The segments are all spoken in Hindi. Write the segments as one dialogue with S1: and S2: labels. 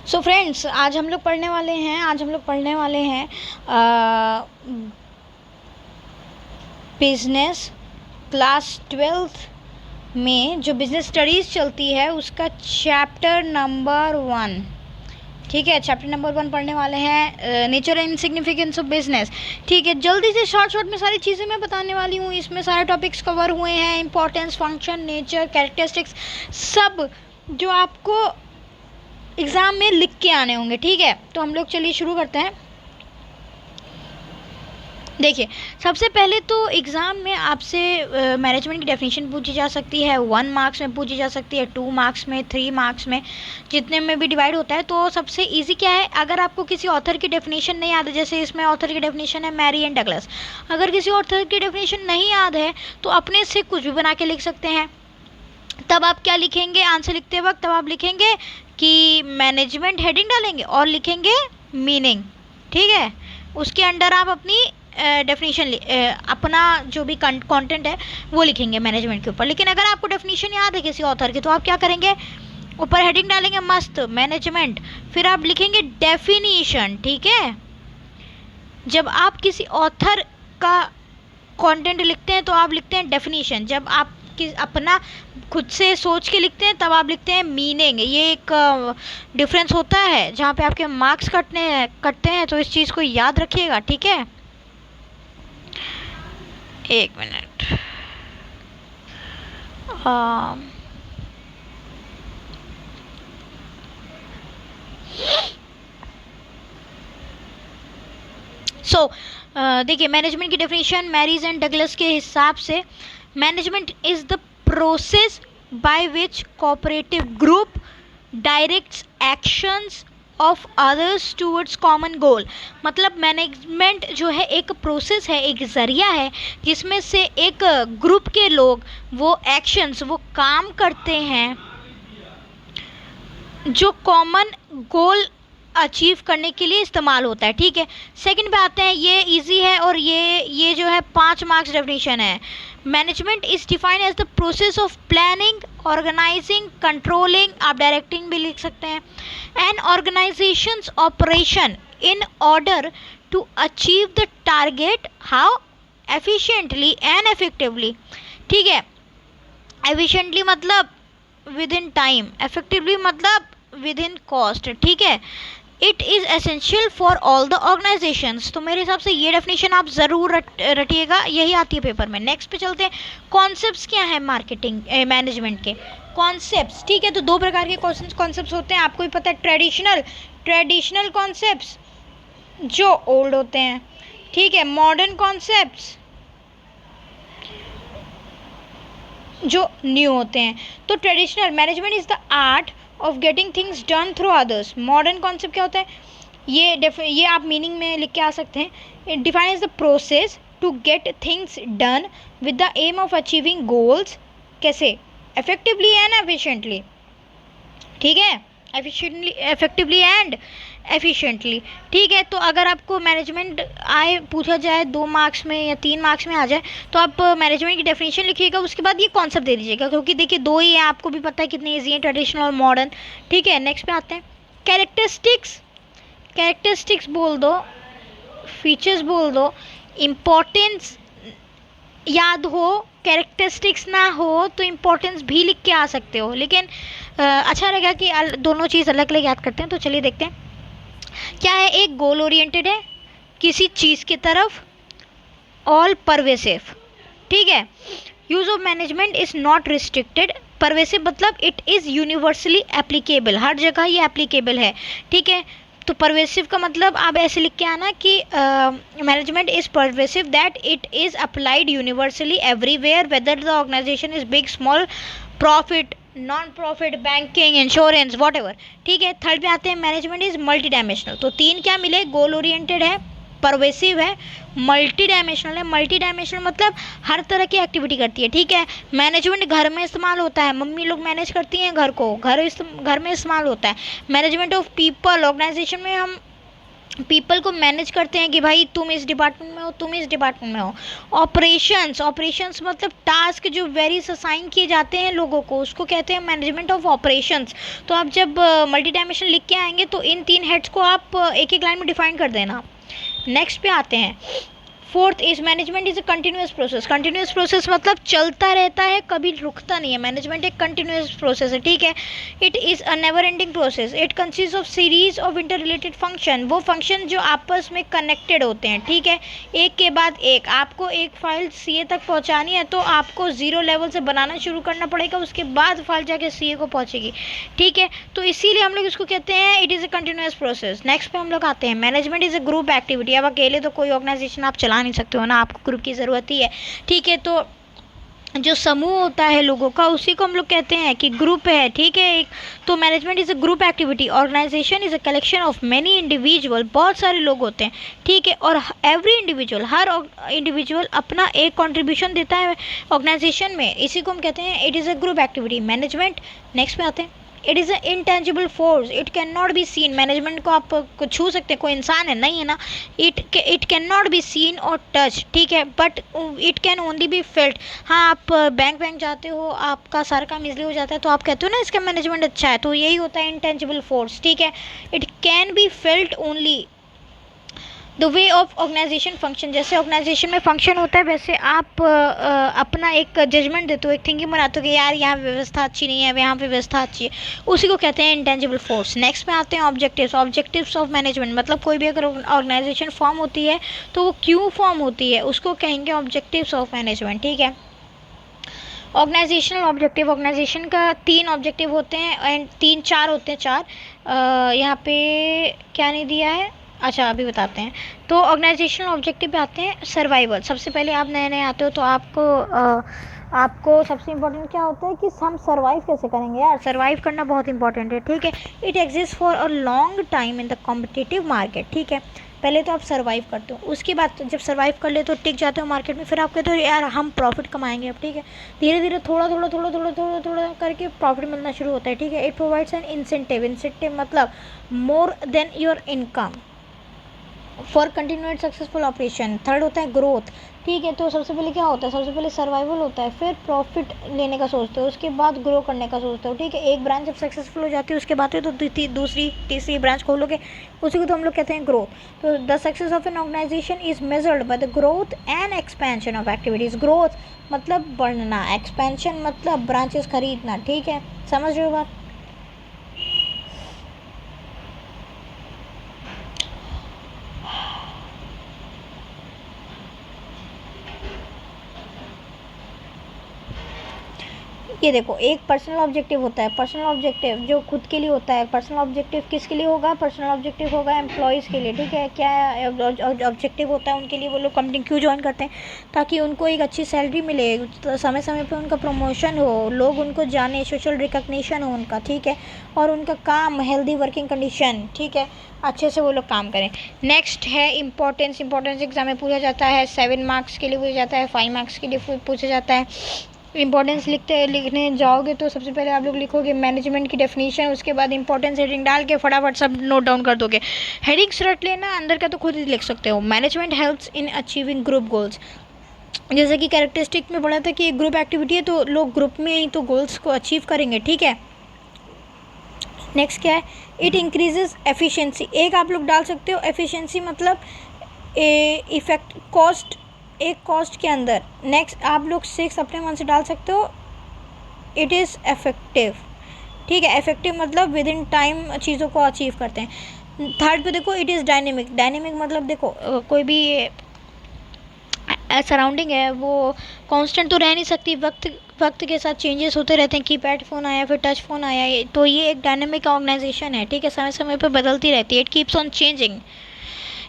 S1: सो फ्रेंड्स, आज हम लोग पढ़ने वाले हैं बिजनेस क्लास 12th में जो बिजनेस स्टडीज़ चलती है उसका चैप्टर नंबर 1। ठीक है, चैप्टर नंबर 1 पढ़ने वाले हैं, nature and significance of business. ठीक है, जल्दी से शॉर्ट में सारी चीज़ें मैं बताने वाली हूँ। इसमें सारे टॉपिक्स कवर हुए हैं, इंपॉर्टेंस, फंक्शन, नेचर, कैरेक्टरिस्टिक्स, सब जो आपको एग्ज़ाम में लिख के आने होंगे। ठीक है, तो हम लोग चलिए शुरू करते हैं। देखिए, सबसे पहले तो एग्ज़ाम में आपसे मैनेजमेंट की डेफिनेशन पूछी जा सकती है, 1 मार्क्स में पूछी जा सकती है, 2 मार्क्स में, 3 मार्क्स में, जितने में भी डिवाइड होता है। तो सबसे इजी क्या है, अगर आपको किसी ऑथर की डेफिनेशन नहीं याद है, जैसे इसमें ऑथर की डेफिनेशन है मैरी एंड डगलस, अगर किसी ऑथर की डेफिनेशन नहीं याद है तो अपने से कुछ भी बना के लिख सकते हैं। तब आप क्या लिखेंगे, आंसर लिखते वक्त तब आप लिखेंगे कि मैनेजमेंट हेडिंग डालेंगे और लिखेंगे मीनिंग। ठीक है, उसके अंडर आप अपनी डेफिनेशन अपना जो भी कंटेंट है वो लिखेंगे मैनेजमेंट के ऊपर। लेकिन अगर आपको डेफिनेशन याद है किसी ऑथर की तो आप क्या करेंगे, ऊपर हेडिंग डालेंगे मस्त मैनेजमेंट, फिर आप लिखेंगे डेफिनेशन। ठीक है, जब आप किसी ऑथर का कंटेंट लिखते हैं तो आप लिखते हैं डेफिनेशन, जब आप अपना खुद से सोच के लिखते हैं तब आप लिखते हैं मीनिंग। ये एक डिफरेंस होता है जहाँ पे आपके मार्क्स कटते हैं, तो इस चीज़ को याद रखिएगा। ठीक है, एक मिनट। देखिए, मैनेजमेंट की डेफिनेशन मैरीज एंड डगलस के हिसाब से management is the process by which cooperative group directs actions of others towards common goal. मतलब मैनेजमेंट जो है एक प्रोसेस है, एक ज़रिया है जिसमें से एक ग्रुप के लोग वो एक्शंस, वो काम करते हैं जो कॉमन गोल अचीव करने के लिए इस्तेमाल होता है। ठीक है, सेकंड पे आते हैं, ये इजी है और ये जो है 5 मार्क्स डेफिनेशन है। Management is defined as the process of planning, organizing, controlling, आप डायरेक्टिंग भी लिख सकते हैं, and organizations operation in order to achieve the target, how efficiently and effectively. ठीक है, एफिशिएंटली मतलब विद इन टाइम, इफेक्टिवली मतलब विद इन कॉस्ट। ठीक है, it is essential for all the organizations. तो मेरे हिसाब से ये डेफिनेशन आप ज़रूर रटिएगा, यही आती है पेपर में। नेक्स्ट पे चलते हैं, कॉन्सेप्ट्स क्या है मार्केटिंग मैनेजमेंट के कॉन्सेप्ट्स। ठीक है, तो 2 प्रकार के कॉन्सेप्ट्स होते हैं, आपको भी पता है, ट्रेडिशनल कॉन्सेप्ट्स जो ओल्ड होते हैं। ठीक है, मॉडर्न कॉन्सेप्ट्स जो न्यू होते हैं। तो traditional, management is the art of getting things done through others. Modern concept क्या होता है, ये आप मीनिंग में लिख के आ सकते हैं। It defines the process to get things done with the aim of achieving goals. कैसे, इफेक्टिवली एंड एफिशिएंटली। ठीक है, इफेक्टिवली एंड एफिशिएंटली। ठीक है, तो अगर आपको मैनेजमेंट पूछा जाए 2 मार्क्स में या 3 मार्क्स में आ जाए तो आप मैनेजमेंट की डेफिनेशन लिखिएगा, उसके बाद ये कॉन्सेप्ट दे दीजिएगा, क्योंकि देखिए 2 ही है, आपको भी पता है कितने ईजी है, ट्रेडिशनल और मॉडर्न। ठीक है, नेक्स्ट पे आते हैं, कैरेक्टरिस्टिक्स बोल दो, फीचर्स बोल दो, इम्पोर्टेंस याद हो, कैरेक्टरिस्टिक्स ना हो तो इम्पोर्टेंस भी लिख के आ सकते हो, लेकिन अच्छा रहेगा कि दोनों चीज़ अलग अलग याद करते हैं। तो चलिए देखते हैं क्या है। एक गोल ओरिएंटेड है किसी चीज़ की तरफ, ऑल परवेसिव। ठीक है, use of management is not restricted, pervasive मतलब इट इज़ यूनिवर्सली एप्लीकेबल, हर जगह ये एप्लीकेबल है। ठीक है, तो परवेसिव का मतलब आप ऐसे लिख के आना कि management is pervasive that it is applied universally everywhere whether the organization is big, small, profit, non profit, banking, insurance, whatever. ठीक है, थर्ड पे आते हैं, मैनेजमेंट इज मल्टी डायमेंशनल। तो 3 क्या मिले, गोल ओरिएंटेड है, परवेसिव है, मल्टी डायमेंशनल है। मल्टी डायमेंशनल मतलब हर तरह की एक्टिविटी करती है। ठीक है, मैनेजमेंट घर में इस्तेमाल होता है, मम्मी लोग मैनेज करती हैं घर को, घर में इस्तेमाल होता है। मैनेजमेंट ऑफ पीपल, ऑर्गेनाइजेशन में हम पीपल को मैनेज करते हैं कि भाई तुम इस डिपार्टमेंट में हो, तुम इस डिपार्टमेंट में हो। ऑपरेशंस मतलब टास्क जो वेरियस असाइन किए जाते हैं लोगों को, उसको कहते हैं मैनेजमेंट ऑफ ऑपरेशंस। तो आप जब मल्टी डायमेंशन लिख के आएंगे तो इन 3 हेड्स को आप एक एक लाइन में डिफाइन कर देना। नेक्स्ट पे आते हैं, fourth is management is a continuous process. Continuous process मतलब चलता रहता है, कभी रुकता नहीं है। मैनेजमेंट एक कंटिन्यूस प्रोसेस है, ठीक है। It is a never ending process. It consist of series of inter related function, वो फंक्शन जो आपस में कनेक्टेड होते हैं, ठीक है, एक के बाद एक। आपको एक फाइल सीए तक पहुंचानी है तो आपको 0 लेवल से बनाना शुरू करना पड़ेगा, उसके बाद फाइल जाके सीए को पहुंचेगी, ठीक है। तो इसीलिए हम लोग इसको कहते हैं it is a continuous process. Next पे हम लोग आते हैं, management is a group activity. अब अकेले तो कोई ऑर्गेनाइजेशन आप चला नहीं सकते हो ना, आपको ग्रुप की ज़रूरत ही है, ठीक है। तो जो समूह होता है लोगों का, उसी को हम लोग कहते हैं कि ग्रुप है, ठीक है। एक तो management is a group activity. Organization is a collection of many individual, बहुत सारे लोग होते हैं, ठीक है। और एवरी इंडिविजुअल, हर इंडिविजुअल अपना एक कंट्रीब्यूशन देता है ऑर्गेनाइजेशन में, इसी को हम कहते हैं it is a group activity management. Next पे आते हैं, it is a intangible force, it can not be seen. Management को आप छू सकते हैं, कोई इंसान है नहीं है ना। It can not be seen और टच, ठीक है, but it can only be felt. हाँ, आप बैंक जाते हो, आपका सारा काम इजली हो जाता है तो आप कहते हो ना इसका मैनेजमेंट अच्छा है, तो यही होता है इंटेंजिबल फोर्स, ठीक है। It can be felt only. The way of organisation function, जैसे ऑर्गेनाइजेशन में फंक्शन होता है वैसे आप अपना एक जजमेंट देते हो, एक थिंकिंग बनाते हो कि यार यहाँ व्यवस्था अच्छी नहीं है, यहाँ पे व्यवस्था अच्छी है, उसी को कहते हैं इंटेंजिबल फोर्स। नेक्स्ट में आते हैं ऑब्जेक्टिव्स। ऑब्जेक्टिव्स ऑफ मैनेजमेंट मतलब कोई भी अगर ऑर्गेनाइजेशन फॉर्म होती है तो वो क्यों फॉर्म होती है, उसको कहेंगे ऑब्जेक्टिव्स ऑफ मैनेजमेंट, ठीक है। ऑर्गेनाइजेशनल ऑब्जेक्टिव, ऑर्गेनाइजेशन का 3 ऑब्जेक्टिव होते हैं एंड 3-4 होते हैं, 4 यहाँ पे क्या नहीं दिया है, अच्छा अभी बताते हैं। तो ऑर्गेनाइजेशनल ऑब्जेक्टिव पे आते हैं, सर्वाइवल। सबसे पहले आप नए नए आते हो तो आपको सबसे इम्पोर्टेंट क्या होता है कि हम सर्वाइव कैसे करेंगे यार, सर्वाइव करना बहुत इंपॉर्टेंट है, ठीक है। It exist for a long time in the competitive market, ठीक है। पहले तो आप सर्वाइव करते हो, उसके बाद तो जब सर्वाइव कर ले तो टिक जाते हो मार्केट में, फिर आप कहते हो यार हम प्रॉफिट कमाएंगे अब, ठीक है। धीरे धीरे थोड़ा करके प्रॉफिट मिलना शुरू होता है, ठीक है। It provides an incentive. Incentive मतलब more than your income for continued successful operation. Third होता है ग्रोथ, ठीक है। तो सबसे पहले क्या होता है, सबसे पहले सर्वाइवल होता है, फिर प्रॉफिट लेने का सोचते हो, उसके बाद ग्रो करने का सोचते हो, ठीक है। एक ब्रांच जब सक्सेसफुल हो जाती है उसके बाद तो दूसरी तीसरी ब्रांच खोलोगे, उसी को तो हम लोग कहते हैं ग्रोथ। तो the success of an organisation is measured by the growth and expansion of activities. Growth मतलब बढ़ना, एक्सपेंशन मतलब ब्रांचेस खरीदना, ठीक है। समझ रहे हो बात। ये देखो, एक पर्सनल ऑब्जेक्टिव होता है, पर्सनल ऑब्जेक्टिव जो खुद के लिए होता है। पर्सनल ऑब्जेक्टिव किसके लिए होगा, पर्सनल ऑब्जेक्टिव होगा एम्प्लॉयज़ के लिए, ठीक है। क्या ऑब्जेक्टिव होता है उनके लिए, वो लोग कंपनी क्यों ज्वाइन करते हैं, ताकि उनको एक अच्छी सैलरी मिले, तो समय समय पे उनका प्रमोशन हो, लोग उनको जाने, सोशल रिकग्निशन हो उनका, ठीक है। और उनका काम हेल्दी वर्किंग कंडीशन, ठीक है, अच्छे से वो लोग काम करें। नेक्स्ट है इंपॉर्टेंस। इंपॉर्टेंस एग्जाम में पूछा जाता है, 7 मार्क्स के लिए पूछा जाता है, 5 मार्क्स के लिए पूछा जाता है। इंपॉर्टेंस लिखने जाओगे तो सबसे पहले आप लोग लिखोगे मैनेजमेंट की डेफिनेशन, उसके बाद इंपॉर्टेंस हेडिंग डाल के फटाफट सब नोट डाउन कर दोगे। हेडिंग्स रट लेना, अंदर का तो खुद ही लिख सकते हो। Management helps in achieving group goals. जैसे कि कैरेक्टरिस्टिक में पढ़ा था कि ग्रुप एक्टिविटी है तो लोग ग्रुप में ही तो गोल्स को अचीव करेंगे, ठीक है। नेक्स्ट क्या है, इट इंक्रीजेज एफिशिएंसी। एक आप लोग डाल सकते हो, एफिशिएंसी मतलब इफेक्ट कॉस्ट, एक कॉस्ट के अंदर। नेक्स्ट आप लोग 6 अपने मन से डाल सकते हो, इट इज़ इफेक्टिव, ठीक है। इफेक्टिव मतलब विद इन टाइम चीज़ों को अचीव करते हैं। थर्ड पे देखो, इट इज़ डायनेमिक। डायनेमिक मतलब देखो कोई भी सराउंडिंग है वो कांस्टेंट तो रह नहीं सकती, वक्त के साथ चेंजेस होते रहते हैं। कीपैड फ़ोन आया, फिर टच फ़ोन आया, तो ये एक डायनेमिक ऑर्गेनाइजेशन है, ठीक है। समय समय पर बदलती रहती है। It keeps on changing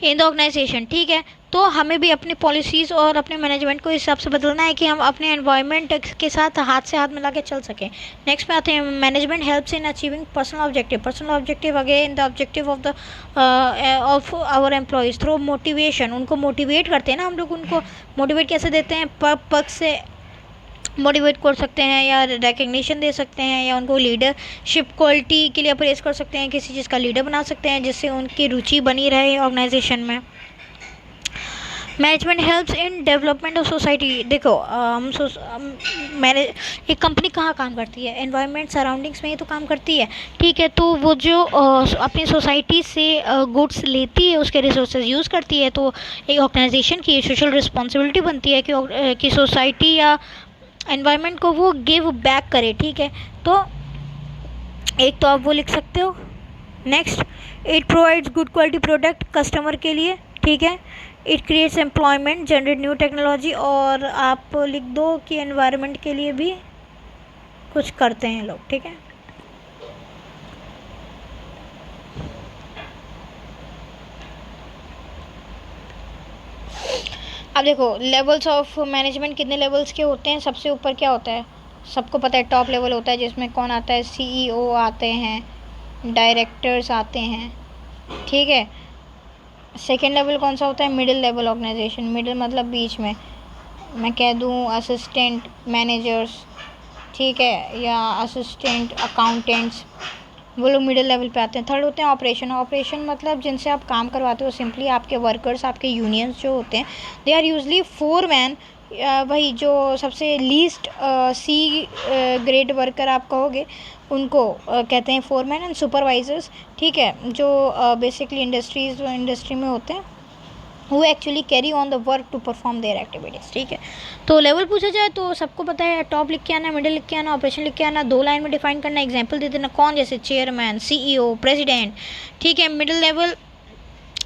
S1: in the organisation, ठीक है। तो हमें भी अपनी पॉलिसीज़ और अपने मैनेजमेंट को इस हिसाब से बदलना है कि हम अपने एनवायरनमेंट के साथ हाथ से हाथ मिला के चल सकें। नेक्स्ट में आते हैं, management helps in achieving personal objective. Personal objective again the objective of our employees through motivation. उनको मोटिवेट करते हैं ना हम लोग, उनको मोटिवेट कैसे देते हैं, पर्क से मोटिवेट कर सकते हैं या रिकग्निशन दे सकते हैं या उनको लीडरशिप क्वालिटी के लिए अप्रेस कर सकते हैं, किसी चीज़ का लीडर बना सकते हैं जिससे उनकी रुचि बनी रहे ऑर्गेनाइजेशन में। Management helps in development of society. देखो मैंने एक कंपनी कहाँ काम करती है, एनवायरनमेंट सराउंडिंग्स में ही तो काम करती है, ठीक है। तो वो जो अपनी सोसाइटी से गुड्स लेती है, उसके रिसोर्सेज यूज़ करती है, तो एक ऑर्गेनाइजेशन की सोशल रिस्पॉन्सिबिलिटी बनती है कि सोसाइटी या एनवायरनमेंट को वो गिव बैक करे, ठीक है। तो एक तो आप वो लिख सकते हो। Next, it provides good quality product customer के लिए, ठीक है। It creates employment, generate new technology, और आप लिख दो कि एनवायरनमेंट के लिए भी कुछ करते हैं लोग, ठीक है। अब देखो लेवल्स ऑफ मैनेजमेंट कितने लेवल्स के होते हैं। सबसे ऊपर क्या होता है, सबको पता है, टॉप लेवल होता है जिसमें कौन आता है, CEO आते हैं, डायरेक्टर्स आते हैं, ठीक है। सेकेंड लेवल कौन सा होता है, मिडिल लेवल ऑर्गेनाइजेशन। मिडिल मतलब बीच में, मैं कह दूँ असिस्टेंट मैनेजर्स, ठीक है, या असिस्टेंट अकाउंटेंट्स, वो लोग मिडिल लेवल पे आते हैं। थर्ड होते हैं ऑपरेशन। ऑपरेशन मतलब जिनसे आप काम करवाते हो, सिंपली आपके वर्कर्स, आपके यूनियंस जो होते हैं, दे आर यूजली 4 मैन। वही जो सबसे लीस्ट सी ग्रेड वर्कर आप कहोगे उनको कहते हैं 4 मैन। एंड सुपरवाइजर्स, ठीक है, जो बेसिकली इंडस्ट्री में होते हैं, वो actually carry on the work to perform their activities, ठीक है। तो लेवल पूछा जाए तो सबको पता है, टॉप लिख के आना, मिडिल लिख के आना, ऑपरेशन लिख के आना, 2 लाइन में डिफाइन करना, एग्जांपल दे देना कौन, जैसे चेयरमैन, CEO, प्रेसिडेंट, ठीक है। मिडिल लेवल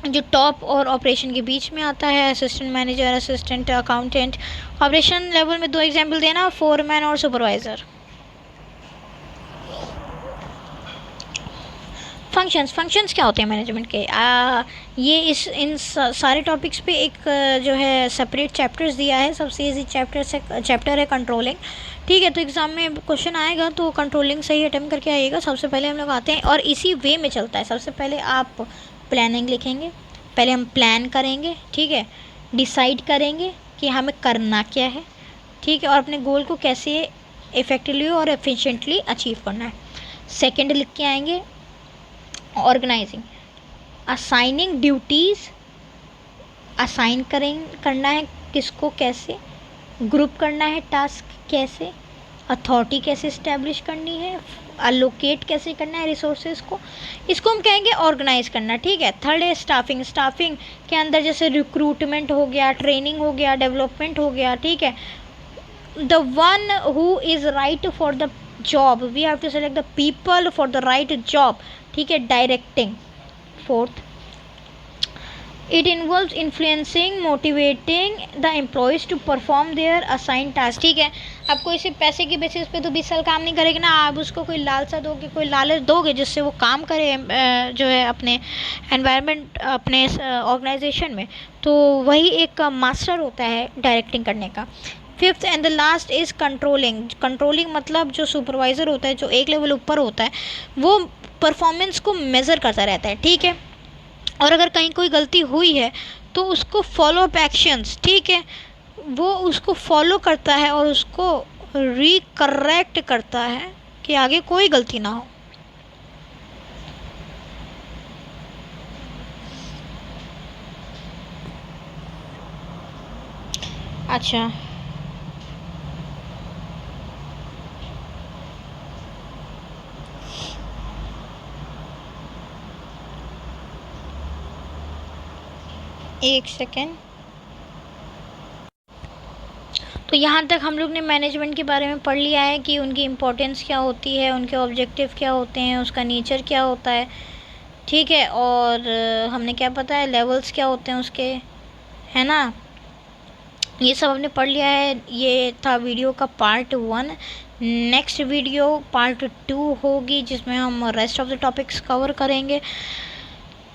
S1: जो टॉप और ऑपरेशन के बीच में आता है, assistant manager, assistant accountant. Operation level में 2 एग्जाम्पल देना, 4 मैन और सुपरवाइज़र। फंक्शंस क्या होते हैं मैनेजमेंट के, ये इन सारे टॉपिक्स पे एक जो है सेपरेट चैप्टर्स दिया है। सबसे इजी चैप्टर है कंट्रोलिंग, ठीक है। तो एग्ज़ाम में क्वेश्चन आएगा तो कंट्रोलिंग सही अटेम्प्ट करके आइएगा। सबसे पहले हम लोग आते हैं और इसी वे में चलता है। सबसे पहले आप प्लानिंग लिखेंगे, पहले हम प्लान करेंगे, ठीक है, डिसाइड करेंगे कि हमें करना क्या है, ठीक है, और अपने गोल को कैसे इफ़ेक्टिवली और एफिशिएंटली अचीव करना है। सेकेंड लिख के आएंगे ऑर्गेनाइजिंग, असाइनिंग ड्यूटीज़, असाइन करना है किसको कैसे, ग्रुप करना है टास्क कैसे, अथॉरिटी कैसे इस्टेब्लिश करनी है, अलोकेट कैसे करना है रिसोर्सेज को, इसको हम कहेंगे ऑर्गेनाइज करना, ठीक है। थर्ड है स्टाफिंग। स्टाफिंग के अंदर जैसे रिक्रूटमेंट हो गया, ट्रेनिंग हो गया, डेवलपमेंट हो गया, ठीक है। The one who is right for the job, we have to select the people for the right job, ठीक है। Directing. Fourth, it involves influencing, motivating the employees to perform their assign task, ठीक है। आप कोई सिर्फ पैसे की बेसिस पे तो 20 साल काम नहीं करेगा ना, आप उसको कोई लालसा दोगे, कोई लालच दोगे जिससे वो काम करे जो है अपने एनवायरनमेंट, अपने ऑर्गेनाइजेशन में, तो वही एक मास्टर होता है डायरेक्टिंग करने का। Fifth and the last is controlling. Controlling मतलब जो सुपरवाइज़र होता है, जो एक लेवल ऊपर होता है, वो परफॉर्मेंस को मेज़र करता रहता है, ठीक है। और अगर कहीं कोई गलती हुई है तो उसको फॉलो अप एक्शंस, ठीक है, वो उसको फॉलो करता है और उसको रिकरेक्ट करता है कि आगे कोई गलती ना हो। अच्छा, एक सेकेंड। तो यहाँ तक हम लोग ने मैनेजमेंट के बारे में पढ़ लिया है कि उनकी इम्पोर्टेंस क्या होती है, उनके ऑब्जेक्टिव क्या होते हैं, उसका नेचर क्या होता है, ठीक है। और हमने क्या पता है, लेवल्स क्या होते हैं उसके, है ना। ये सब हमने पढ़ लिया है। ये था वीडियो का पार्ट 1। नेक्स्ट वीडियो पार्ट 2 होगी जिसमें हम rest of the topics cover करेंगे।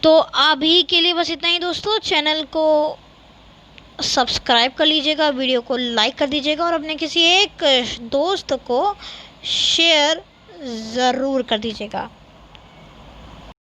S1: तो अभी के लिए बस इतना ही दोस्तों। चैनल को सब्सक्राइब कर लीजिएगा, वीडियो को लाइक कर दीजिएगा और अपने किसी एक दोस्त को शेयर ज़रूर कर दीजिएगा।